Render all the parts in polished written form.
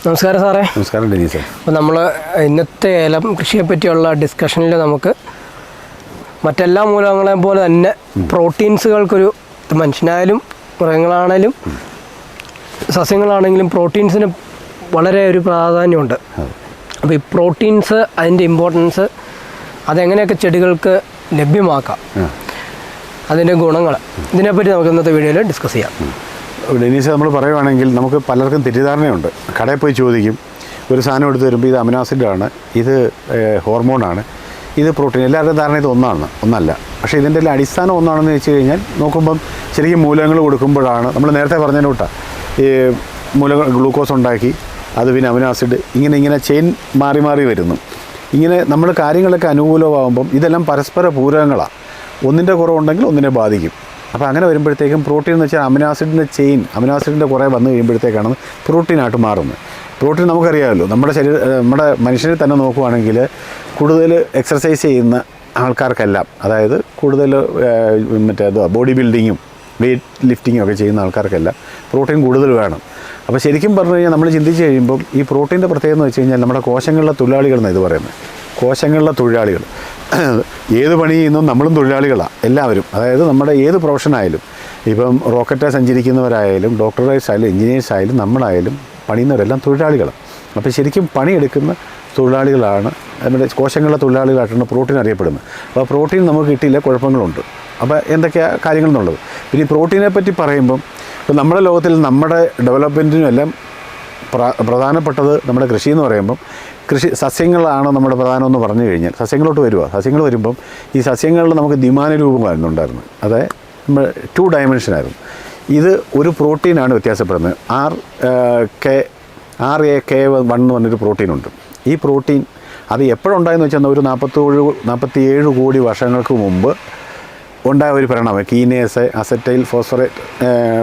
നമസ്കാരം സാറേ. നമസ്കാരം ഡെനീസ്. അപ്പോൾ നമ്മൾ ഇന്നത്തെ ഏലം കൃഷിയെ പറ്റിയുള്ള ഡിസ്കഷനിൽ നമുക്ക് മറ്റെല്ലാ മൂലങ്ങളെയും പോലെ തന്നെ പ്രോട്ടീൻസുകൾക്കൊരു മനുഷ്യനായാലും മൃഗങ്ങളാണേലും സസ്യങ്ങളാണെങ്കിലും പ്രോട്ടീൻസിന് വളരെ ഒരു പ്രാധാന്യമുണ്ട്. അപ്പോൾ ഈ പ്രോട്ടീൻസ് അതിൻ്റെ ഇമ്പോർട്ടൻസ് അതെങ്ങനെയൊക്കെ ചെടികൾക്ക് ലഭ്യമാക്കാം, അതിൻ്റെ ഗുണങ്ങൾ, ഇതിനെപ്പറ്റി നമുക്ക് ഇന്നത്തെ വീഡിയോയിൽ ഡിസ്കസ് ചെയ്യാം. ഡെനീസ്, നമ്മൾ പറയുവാണെങ്കിൽ നമുക്ക് പലർക്കും തെറ്റിദ്ധാരണയുണ്ട്. കടയിൽ പോയി ചോദിക്കും, ഒരു സാധനം എടുത്ത് വരുമ്പോൾ ഇത് അമിനോ ആസിഡാണ്, ഇത് ഹോർമോണാണ്, ഇത് പ്രോട്ടീൻ. എല്ലാവരുടെയും ധാരണ ഇത് ഒന്നല്ല. പക്ഷേ ഇതിൻ്റെ എല്ലാം അടിസ്ഥാനം ഒന്നാണെന്ന് വെച്ച് കഴിഞ്ഞാൽ നോക്കുമ്പം ശരിക്കും മൂലകങ്ങൾ കൊടുക്കുമ്പോഴാണ് നമ്മൾ നേരത്തെ പറഞ്ഞതിന് വിട്ടാൽ ഈ മൂലകൾ ഗ്ലൂക്കോസ് ഉണ്ടാക്കി അത് പിന്നെ അമിനോ ആസിഡ് ഇങ്ങനെ ചെയിൻ മാറി വരുന്നു. ഇങ്ങനെ നമ്മൾ കാര്യങ്ങളൊക്കെ അനുകൂലമാകുമ്പം ഇതെല്ലാം പരസ്പര പൂരകങ്ങളാണ്. ഒന്നിൻ്റെ കുറവുണ്ടെങ്കിൽ ഒന്നിനെ ബാധിക്കും. അപ്പോൾ അങ്ങനെ വരുമ്പോഴത്തേക്കും പ്രോട്ടീൻ എന്ന് വെച്ചാൽ അമിനോ ആസിഡിൻ്റെ ചെയിൻ, അമിനോ ആസിഡിൻ്റെ കുറേ വന്നു കഴിയുമ്പോഴത്തേക്കാണ് പ്രോട്ടീനായിട്ട് മാറുന്നത്. പ്രോട്ടീൻ നമുക്കറിയാമല്ലോ, നമ്മുടെ മനുഷ്യനെ തന്നെ നോക്കുവാണെങ്കിൽ കൂടുതൽ എക്സർസൈസ് ചെയ്യുന്ന ആൾക്കാർക്കെല്ലാം, അതായത് കൂടുതൽ ബോഡി ബിൽഡിങ്ങും വെയ്റ്റ് ലിഫ്റ്റിങ്ങും ഒക്കെ ചെയ്യുന്ന ആൾക്കാർക്കെല്ലാം പ്രോട്ടീൻ കൂടുതൽ വേണം. അപ്പോൾ ശരിക്കും പറഞ്ഞു കഴിഞ്ഞാൽ നമ്മൾ ചിന്തിച്ച് കഴിയുമ്പം ഈ പ്രോട്ടീൻ്റെ പ്രത്യേകത എന്ന് വെച്ച് കഴിഞ്ഞാൽ നമ്മുടെ കോശങ്ങളിലെ തൊഴിലാളികൾ എന്നാണ് ഇത് പറയുന്നത്. കോശങ്ങളിലെ തൊഴിലാളികൾ ഏത് പണി ചെയ്യുന്നു നമ്മളും തൊഴിലാളികളാണ് എല്ലാവരും. അതായത് നമ്മുടെ ഏത് പ്രൊഫഷനായാലും, ഇപ്പം റോക്കറ്റ് സഞ്ചരിക്കുന്നവരായാലും ഡോക്ടറേഴ്സ് ആയാലും എഞ്ചിനീയേഴ്സ് ആയാലും നമ്മളായാലും പണിയുന്നവരെല്ലാം തൊഴിലാളികളാണ്. അപ്പോൾ ശരിക്കും പണിയെടുക്കുന്ന തൊഴിലാളികളാണ് നമ്മുടെ കോശങ്ങളിലെ തൊഴിലാളികളായിട്ടാണ് പ്രോട്ടീൻ അറിയപ്പെടുന്നത്. അപ്പോൾ പ്രോട്ടീൻ നമുക്ക് കിട്ടിയില്ല, കുഴപ്പങ്ങളുണ്ട്. അപ്പോൾ എന്തൊക്കെയാണ് കാര്യങ്ങൾ എന്നുള്ളത്. പിന്നെ ഈ പ്രോട്ടീനെ പറ്റി പറയുമ്പം ഇപ്പോൾ നമ്മുടെ ലോകത്തിൽ നമ്മുടെ ഡെവലപ്മെൻറ്റിനും എല്ലാം പ്രധാനപ്പെട്ടത് നമ്മുടെ കൃഷി എന്ന് പറയുമ്പം സസ്യങ്ങളാണ് നമ്മുടെ പ്രധാനമെന്ന് പറഞ്ഞു കഴിഞ്ഞാൽ സസ്യങ്ങളോട്ട് സസ്യങ്ങൾ വരുമ്പം ഈ സസ്യങ്ങളിൽ നമുക്ക് ദ്വിമാന രൂപമായിരുന്നുണ്ടായിരുന്നു. അതായത് നമ്മൾ 2 ഡയമെൻഷനായിരുന്നു. ഇത് ഒരു പ്രോട്ടീനാണ് വ്യത്യാസപ്പെടുന്നത്. RAK1 എന്ന് പറഞ്ഞൊരു പ്രോട്ടീനുണ്ട്. ഈ പ്രോട്ടീൻ അത് എപ്പോഴുണ്ടായെന്ന് വെച്ചാൽ ഒരു 47 കോടി വർഷങ്ങൾക്ക് മുമ്പ് ഉണ്ടായ ഒരു പരിണാമം. കീനേസ്, അസറ്റൈൽ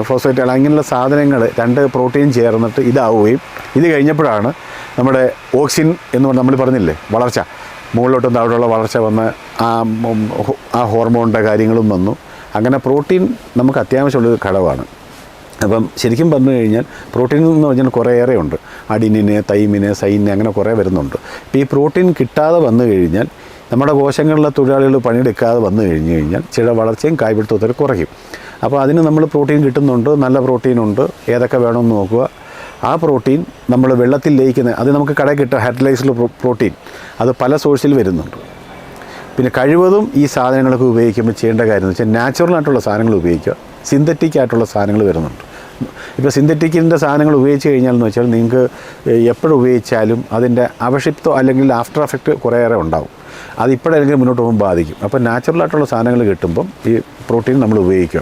ഫോസ്ഫേറ്റ് അങ്ങനെയുള്ള സാധനങ്ങൾ 2 പ്രോട്ടീൻ ചേർന്നിട്ട് ഇതാവുകയും ഇത് കഴിഞ്ഞപ്പോഴാണ് നമ്മുടെ ഓക്സിൻ എന്ന് പറഞ്ഞാൽ നമ്മൾ പറഞ്ഞില്ലേ വളർച്ച, മുകളിലോട്ടും താഴോട്ടുള്ള വളർച്ച വന്ന് ആ ഹോർമോണിൻ്റെ കാര്യങ്ങളും വന്നു. അങ്ങനെ പ്രോട്ടീൻ നമുക്ക് അത്യാവശ്യമുള്ളൊരു ഘടകമാണ്. അപ്പം ശരിക്കും പറഞ്ഞു കഴിഞ്ഞാൽ പ്രോട്ടീൻ എന്ന് പറഞ്ഞാൽ കുറേയേറെ ഉണ്ട്. അഡിനിന്, തൈമിന്, സൈനിന് അങ്ങനെ കുറേ വരുന്നുണ്ട്. ഇപ്പോൾ ഈ പ്രോട്ടീൻ കിട്ടാതെ വന്നു കഴിഞ്ഞാൽ നമ്മുടെ കോശങ്ങളിലെ തൊഴിലാളികൾ പണിയെടുക്കാതെ വന്നു കഴിഞ്ഞാൽ ചില വളർച്ചയും കായ്പിടുത്തത്തിൽ കുറയ്ക്കും. അപ്പോൾ അതിന് നമ്മൾ പ്രോട്ടീൻ കിട്ടുന്നുണ്ട്, നല്ല പ്രോട്ടീനുണ്ട്. ഏതൊക്കെ വേണമെന്ന് നോക്കുക. ആ പ്രോട്ടീൻ നമ്മൾ വെള്ളത്തിൽ ലയിക്കുന്ന അത് നമുക്ക് കടയിൽ കിട്ടുക ഹെർട്ടിലൈസ്ഡ് പ്രോട്ടീൻ, അത് പല സോഴ്സിൽ വരുന്നുണ്ട്. പിന്നെ കഴിവതും ഈ സാധനങ്ങളൊക്കെ ഉപയോഗിക്കുമ്പോൾ ചെയ്യേണ്ട കാര്യം എന്ന് വെച്ചാൽ നാച്ചുറലായിട്ടുള്ള സാധനങ്ങൾ ഉപയോഗിക്കുക. സിന്തറ്റിക് ആയിട്ടുള്ള സാധനങ്ങൾ വരുന്നുണ്ട്. ഇപ്പോൾ സിന്തറ്റിക്കിൻ്റെ സാധനങ്ങൾ ഉപയോഗിച്ച് കഴിഞ്ഞാൽ എന്ന് വെച്ചാൽ നിങ്ങൾക്ക് എപ്പോഴും ഉപയോഗിച്ചാലും അതിൻ്റെ അവക്ഷിപ്തം അല്ലെങ്കിൽ ആഫ്റ്റർ എഫക്റ്റ് കുറേയേറെ ഉണ്ടാവും. അതിപ്പോഴെങ്കിലും മുന്നോട്ട് പോകുമ്പോൾ ബാധിക്കും. അപ്പോൾ നാച്ചുറലായിട്ടുള്ള സാധനങ്ങൾ കിട്ടുമ്പം ഈ പ്രോട്ടീൻ നമ്മൾ ഉപയോഗിക്കുക.